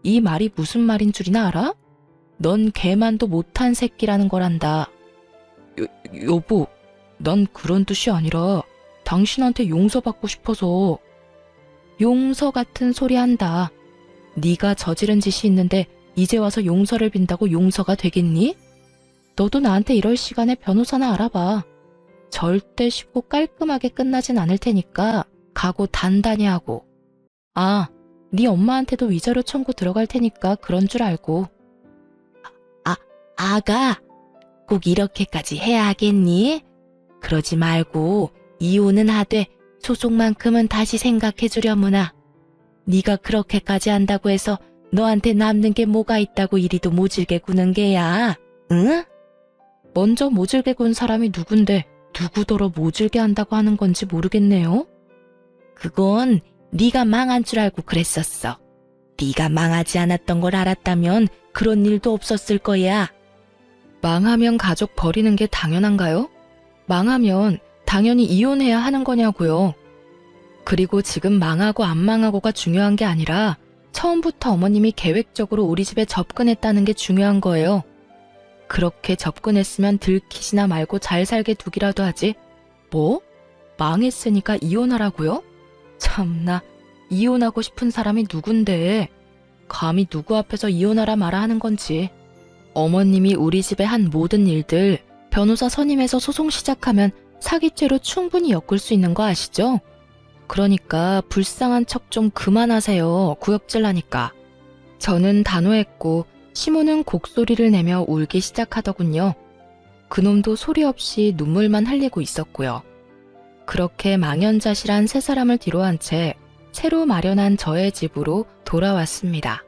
이 말이 무슨 말인 줄이나 알아? 넌 개만도 못한 새끼라는 거란다. 여보, 난 그런 뜻이 아니라 당신한테 용서받고 싶어서. 용서 같은 소리 한다. 네가 저지른 짓이 있는데 이제 와서 용서를 빈다고 용서가 되겠니? 너도 나한테 이럴 시간에 변호사나 알아봐. 절대 쉽고 깔끔하게 끝나진 않을 테니까 각오 단단히 하고. 아, 네 엄마한테도 위자료 청구 들어갈 테니까 그런 줄 알고. 아가, 꼭 이렇게까지 해야 하겠니? 그러지 말고 이혼은 하되 소송만큼은 다시 생각해 주려무나. 네가 그렇게까지 한다고 해서 너한테 남는 게 뭐가 있다고 이리도 모질게 구는 게야. 응? 먼저 모질게 군 사람이 누군데 누구더러 모질게 한다고 하는 건지 모르겠네요. 그건 네가 망한 줄 알고 그랬었어. 네가 망하지 않았던 걸 알았다면 그런 일도 없었을 거야. 망하면 가족 버리는 게 당연한가요? 망하면 당연히 이혼해야 하는 거냐고요. 그리고 지금 망하고 안 망하고가 중요한 게 아니라 처음부터 어머님이 계획적으로 우리 집에 접근했다는 게 중요한 거예요. 그렇게 접근했으면 들키지나 말고 잘 살게 두기라도 하지. 뭐? 망했으니까 이혼하라고요? 참나, 이혼하고 싶은 사람이 누군데. 감히 누구 앞에서 이혼하라 마라 하는 건지. 어머님이 우리 집에 한 모든 일들 변호사 선임해서 소송 시작하면 사기죄로 충분히 엮을 수 있는 거 아시죠? 그러니까 불쌍한 척 좀 그만하세요. 구역질 나니까. 저는 단호했고 시모는 곡소리를 내며 울기 시작하더군요. 그놈도 소리 없이 눈물만 흘리고 있었고요. 그렇게 망연자실한 세 사람을 뒤로한 채 새로 마련한 저의 집으로 돌아왔습니다.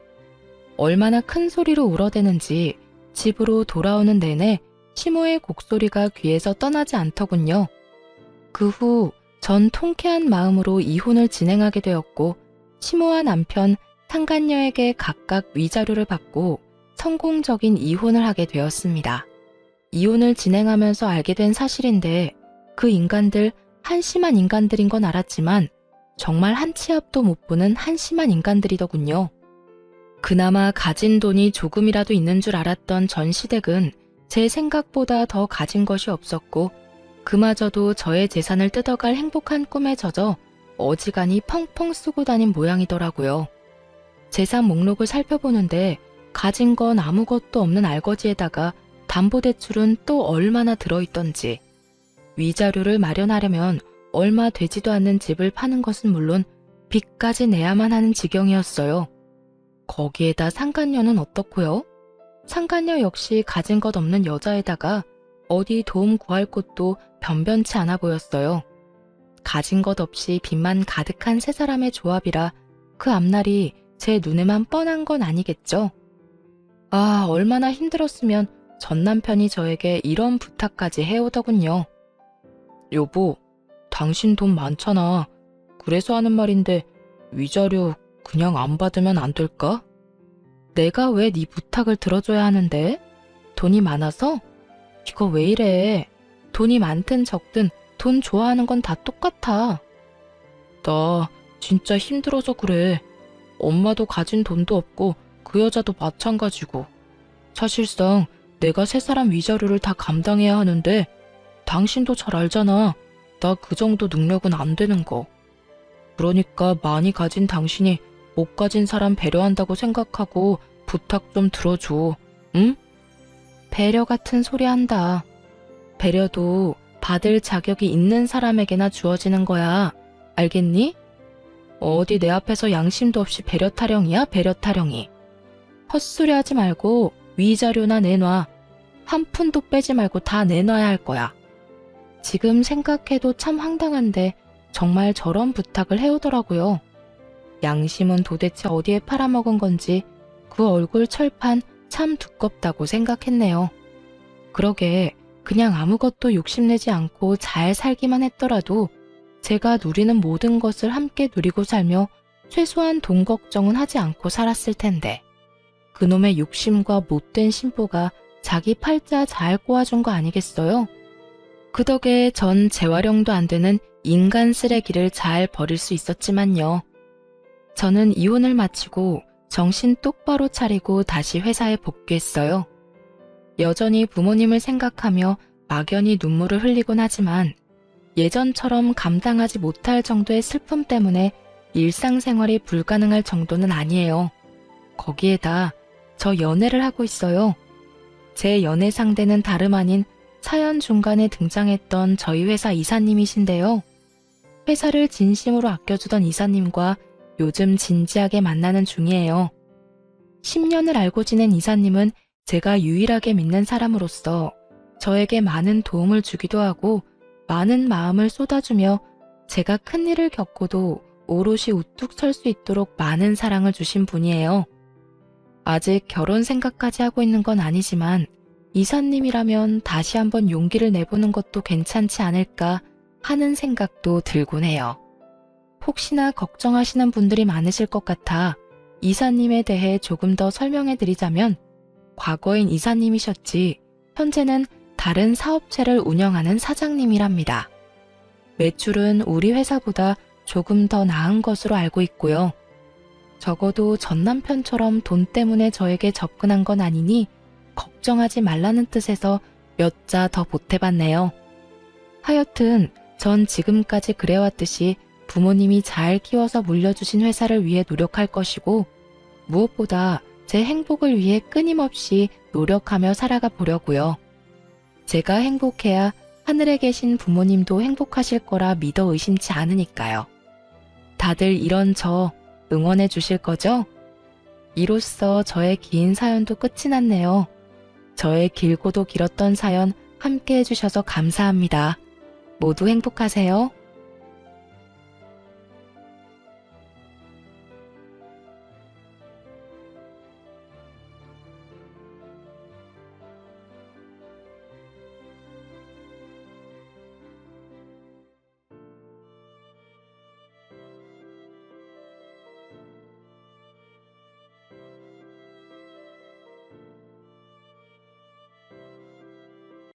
얼마나 큰 소리로 울어대는지 집으로 돌아오는 내내 시모의 곡소리가 귀에서 떠나지 않더군요. 그 후 전 통쾌한 마음으로 이혼을 진행하게 되었고 시모와 남편, 상간녀에게 각각 위자료를 받고 성공적인 이혼을 하게 되었습니다. 이혼을 진행하면서 알게 된 사실인데 그 인간들 한심한 인간들인 건 알았지만 정말 한 치 앞도 못 보는 한심한 인간들이더군요. 그나마 가진 돈이 조금이라도 있는 줄 알았던 전 시댁은 제 생각보다 더 가진 것이 없었고 그마저도 저의 재산을 뜯어갈 행복한 꿈에 젖어 어지간히 펑펑 쓰고 다닌 모양이더라고요. 재산 목록을 살펴보는데 가진 건 아무것도 없는 알거지에다가 담보대출은 또 얼마나 들어있던지, 위자료를 마련하려면 얼마 되지도 않는 집을 파는 것은 물론 빚까지 내야만 하는 지경이었어요. 거기에다 상간녀는 어떻고요? 상간녀 역시 가진 것 없는 여자에다가 어디 도움 구할 곳도 변변치 않아 보였어요. 가진 것 없이 빚만 가득한 세 사람의 조합이라 그 앞날이 제 눈에만 뻔한 건 아니겠죠? 아, 얼마나 힘들었으면 전 남편이 저에게 이런 부탁까지 해오더군요. 여보, 당신 돈 많잖아. 그래서 하는 말인데 위자료 그냥 안 받으면 안 될까? 내가 왜 네 부탁을 들어줘야 하는데? 돈이 많아서? 이거 왜 이래? 돈이 많든 적든 돈 좋아하는 건 다 똑같아. 나 진짜 힘들어서 그래. 엄마도 가진 돈도 없고 그 여자도 마찬가지고. 사실상 내가 세 사람 위자료를 다 감당해야 하는데 당신도 잘 알잖아. 나 그 정도 능력은 안 되는 거. 그러니까 많이 가진 당신이 못 가진 사람 배려한다고 생각하고 부탁 좀 들어줘. 응? 배려 같은 소리 한다. 배려도 받을 자격이 있는 사람에게나 주어지는 거야. 알겠니? 어디 내 앞에서 양심도 없이 배려 타령이야, 배려 타령이. 헛소리 하지 말고 위자료나 내놔. 한 푼도 빼지 말고 다 내놔야 할 거야. 지금 생각해도 참 황당한데 정말 저런 부탁을 해오더라고요. 양심은 도대체 어디에 팔아먹은 건지 그 얼굴 철판 참 두껍다고 생각했네요. 그러게 그냥 아무것도 욕심내지 않고 잘 살기만 했더라도 제가 누리는 모든 것을 함께 누리고 살며 최소한 돈 걱정은 하지 않고 살았을 텐데. 그놈의 욕심과 못된 심보가 자기 팔자 잘 꼬아준 거 아니겠어요? 그 덕에 전 재활용도 안 되는 인간 쓰레기를 잘 버릴 수 있었지만요. 저는 이혼을 마치고 정신 똑바로 차리고 다시 회사에 복귀했어요. 여전히 부모님을 생각하며 막연히 눈물을 흘리곤 하지만 예전처럼 감당하지 못할 정도의 슬픔 때문에 일상생활이 불가능할 정도는 아니에요. 거기에다 저 연애를 하고 있어요. 제 연애 상대는 다름 아닌 사연 중간에 등장했던 저희 회사 이사님이신데요. 회사를 진심으로 아껴주던 이사님과 요즘 진지하게 만나는 중이에요. 10년을 알고 지낸 이사님은 제가 유일하게 믿는 사람으로서 저에게 많은 도움을 주기도 하고 많은 마음을 쏟아주며 제가 큰일을 겪고도 오롯이 우뚝 설 수 있도록 많은 사랑을 주신 분이에요. 아직 결혼 생각까지 하고 있는 건 아니지만 이사님이라면 다시 한번 용기를 내보는 것도 괜찮지 않을까 하는 생각도 들곤 해요. 혹시나 걱정하시는 분들이 많으실 것 같아 이사님에 대해 조금 더 설명해 드리자면 과거엔 이사님이셨지 현재는 다른 사업체를 운영하는 사장님이랍니다. 매출은 우리 회사보다 조금 더 나은 것으로 알고 있고요. 적어도 전 남편처럼 돈 때문에 저에게 접근한 건 아니니 걱정하지 말라는 뜻에서 몇 자 더 보태봤네요. 하여튼 전 지금까지 그래왔듯이 부모님이 잘 키워서 물려주신 회사를 위해 노력할 것이고 무엇보다 제 행복을 위해 끊임없이 노력하며 살아가 보려고요. 제가 행복해야 하늘에 계신 부모님도 행복하실 거라 믿어 의심치 않으니까요. 다들 이런 저 응원해 주실 거죠? 이로써 저의 긴 사연도 끝이 났네요. 저의 길고도 길었던 사연 함께 해주셔서 감사합니다. 모두 행복하세요.